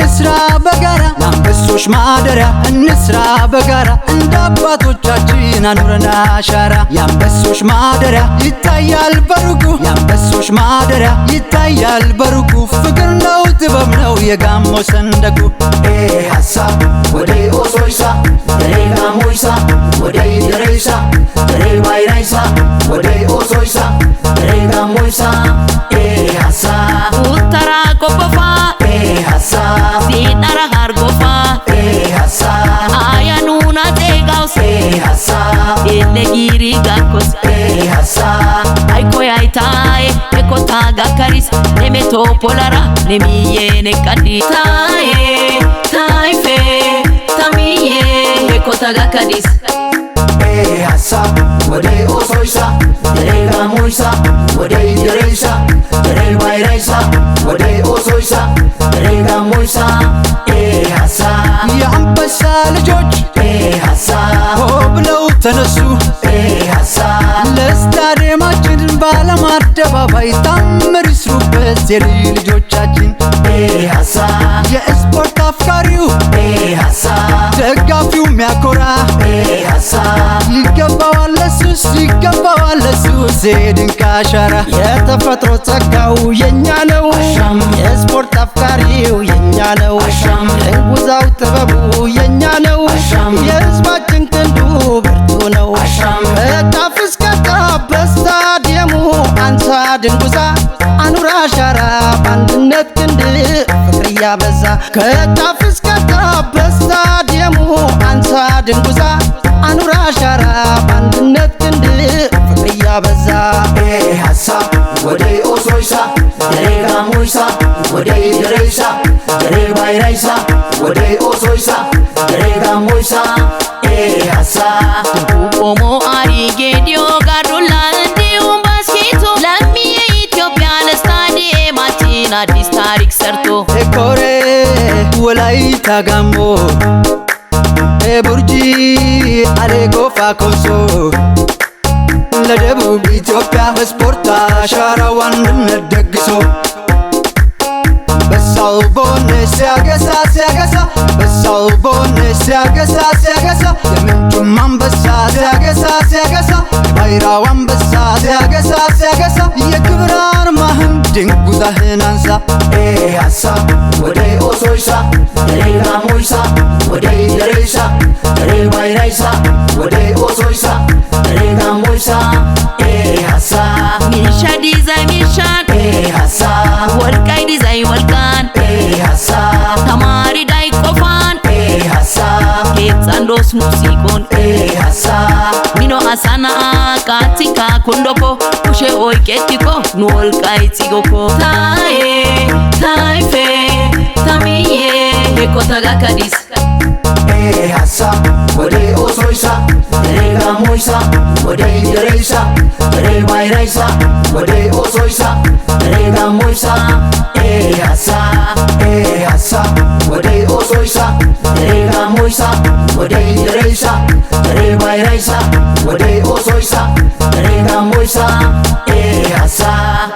እንስራ በጋራ ለአንበሶች ማደሪያ እንስራ በጋራ እንደ አባቶቻችን አኑረን አሻራ የአንበሶች ማደሪያ ይታያል በሩቁ የአንበሶች ማደሪያ ይታያል በሩቁ ፍቅር ነው ጥበብ ነው የጋሞ ሰንደቁ ሀሳብ ወደ ኦሶይሳ ደሬ ጋሞይሳ ወደ ደሬሳ ደሬ ባይራይሳ ወደ ኦሶይሳ ደሬ ጋሞይሳ ሀሳብ ውተራ ቆቦፋ ሀሳብ ሲጠራ ሃርጎፋ ሀሳብ አያኑና ጤጋውስ ሀሳብ ኤሌጊሪ ጋኮስ ሀሳብ አይኮያይታዬ ኤኮታ ጋካሪስ ኔሜቶ ፖላራ ኔሚዬ ኔቀዲ ታዬ ታይፌ ታሚዬ ኤኮታ ጋካሪስ ሀሳብ ወደ ኦሶይሳ ደሬ ጋሞይሳ ወደ ደሬሳ ደሬ ባይራይሳ ወደ ኦሶይሳ ደሬ ጋሞይሳ ሀሳብ የአንበሳ ልጆች ሀሳብ ሆ ብለው ተነሱ ሀሳብ ለስታዲየማችን በዓለም አደባባይ ታምር ይስሩበት የልጅ ልጆቻችን ሀሳብ የስፖርት አፍቃሪው ሀሳብ ደጋፊው ሚያኮራ ሀሳብ ይገባዋል ለሱስ ይገባዋል ለሱስ የድንቅ አሻራ የተፈጥሮ ጸጋው የኛ ነው አሻም የስፖርት አፍቃሪው የኛ ነው አሻም እንጉዛው ጥበቡ የኛ ነው አሻም የህዝባችን ክንዱ ብርቱ ነው አሻም ከጫፍ እስከ ጫፍ በስታዲየሙ አንሳ ድንጉዛ አኑር አሻራ በአንድነት ክንድ ፍቅር እያበዛ ከጫፍ እስከ ጫፍ በስታዲየሙ አንሳ ድንጉዛ አኑር አሻራ በአንድነት ክንድ ፍቅር እያበዛ ሀሳብ ወደ ኦሶይሳ ደሬ ጋሞይሳ ወደ ደሬሳ ደሬ ባይራይሳ ወደ ኦሶይሳ ደሬ ጋሞይሳ ሀሳብ ኦሞ አሪ ጌዲዮ ጋዱላ እንዲሁም ባስኬቶ ለሚዬ ኢትዮጵያ ለስታዲየማችን አዲስ ታሪክ ሰርቶ ኤኮሬ ወላይታ ጋሞ ቡርጂ አሌ ጎፋ ኮንሶ ለደቡብ ኢትዮጵያ በስፖርት አሻራው አንድነት ደግሶ በሳው ቦኔ ሲያገሳ ሲያገሳ በሳው ቦኔ ሲያገሳ ሲያገሳ የምንጩም አንበሳ ሲያገሳ ሲያገሳ የባይራው አንበሳ ሲያገሳ ሲያገሳ የክብር አርማህን ድንጉዛህን አንሳ ሀሳብ ወደ ኦሶይሳ ደሬ ጋሞይሳ ወደ ደሬሳ ደሬ ባይራይሳ ወደ ኦሶይሳ ደሬ ጋሞይሳ ሀሳብ ሚሻ ዲዛይ ሚሻን ሀሳብ ወልቃይ ዲዛይ ወልቃን ሀሳብ ተማሪ ዳይ ቆፋን ሀሳብ ኬጻንዶስ ሙዚቆን ሀሳብ ሚኖ አሳና ቃቲካ ኩንዶኮ ኩሼ ኦይቄቲኮ ኑ ወልቃይ ፂጎኮ ታዬ ታይፌ ታሚዬ ኤኮታ ጋካዲስ ሀሳብ ወደ ኦሶይሳ ደሬ ጋሞይሳ ወደ ደሬሳ ደሬ ባይራይሳ ወደ ኦሶይሳ ደሬ ጋሞይሳ ሀሳብ ሀሳብ ወደ ኦሶይሳ ደሬ ጋሞይሳ ወደ ደሬሳ ደሬ ባይራይሳ ወደ ኦሶይሳ ደሬ ጋሞይሳ ሀሳብ